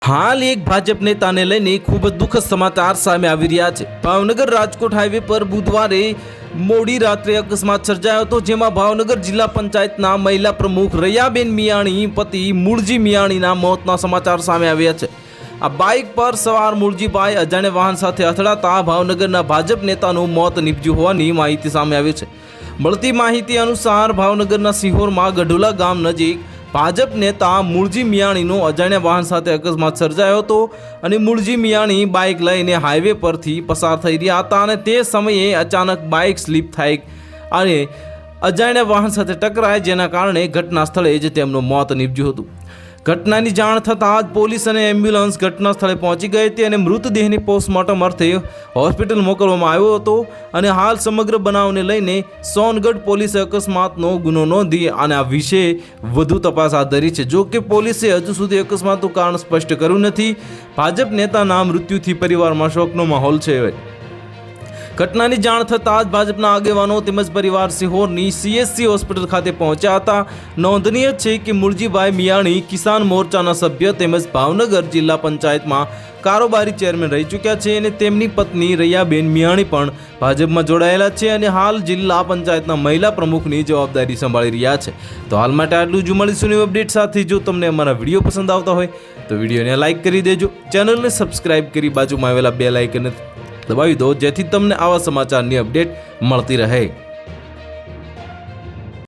હાલ એક ભાજપ નેતાને લઈને ખૂબ જ દુઃખદ સમાચાર સામે આવી રહ્યા છે। ભાવનગર રાજકોટ હાઈવે પર બુધવારે મોડી રાત્રે અકસ્માત સર્જાયો હતો, જેમાં ભાવનગર જિલ્લા પંચાયતના મહિલા પ્રમુખ રૈયાબેન મિયાણી પતિ મૂળજી મિયાણીના મોતના સમાચાર સામે આવ્યા છે। આ બાઇક પર સવાર મૂળજીભાઈ અજાણ્યા વાહન સાથે અથડાતા ભાવનગરના ભાજપ નેતાનું મોત નીપજ્યું હોવાની માહિતી સામે આવી છે। મળતી માહિતી અનુસાર ભાવનગરના સિહોરમાં ગઢોલા ગામ નજીક ભાજપ નેતા મૂળજી મિયાણીનો અજાણ્યા વાહન સાથે અકસ્માત સર્જાયો હતો અને મૂળજી મિયાણી બાઇક લઈને હાઈવે પરથી પસાર થઈ રહ્યા હતા અને તે સમયે અચાનક બાઇક સ્લીપ થઈ અને અજાણ્યા વાહન સાથે ટકરાય, જેના કારણે ઘટના સ્થળે જ તેમનું મોત નીપજ્યું હતું। ઘટનાની જાણ થતાં જ પોલીસ અને એમ્બ્યુલન્સ ઘટના સ્થળે પહોંચી ગઈ હતી અને મૃતદેહની પોસ્ટમોર્ટમ અર્થે હોસ્પિટલ મોકલવામાં આવ્યો હતો અને હાલ સમગ્ર બનાવને લઈને સોનગઢ પોલીસે અકસ્માતનો ગુનો નોંધી અને આ વિશે વધુ તપાસ હાથ ધરી છે। જો કે પોલીસે હજુ સુધી અકસ્માતનું કારણ સ્પષ્ટ કર્યું નથી। ભાજપ નેતાના મૃત્યુથી પરિવારમાં શોકનો માહોલ છે। ઘટનાની જાણ થતાં જ ભાજપના આગેવાનો તેમજ પરિવાર સિહોરની CSC હોસ્પિટલ ખાતે પહોંચ્યા હતા। નોંધનીય છે કે મૂળજીભાઈ મિયાણી કિસાન મોરચાના સભ્ય તેમજ ભાવનગર જિલ્લા પંચાયતમાં કારોબારી ચેરમેન રહી ચૂક્યા છે અને તેમની પત્ની રૈયાબેન મિયાણી પણ ભાજપમાં જોડાયેલા છે અને હાલ જિલ્લા પંચાયતના મહિલા પ્રમુખની જવાબદારી સંભાળી રહ્યા છે। તો હાલ માટે આટલું જ। મળીશું નવી અપડેટ સાથે। જો તમને અમારા વિડીયો પસંદ આવતા હોય તો વિડીયોને લાઇક કરી દેજો, ચેનલને સબસ્ક્રાઇબ કરી બાજુમાં આવેલા બેલ આઇકનને દબાવી દો, જેથી તમને આવા સમાચારની અપડેટ મળતી રહે।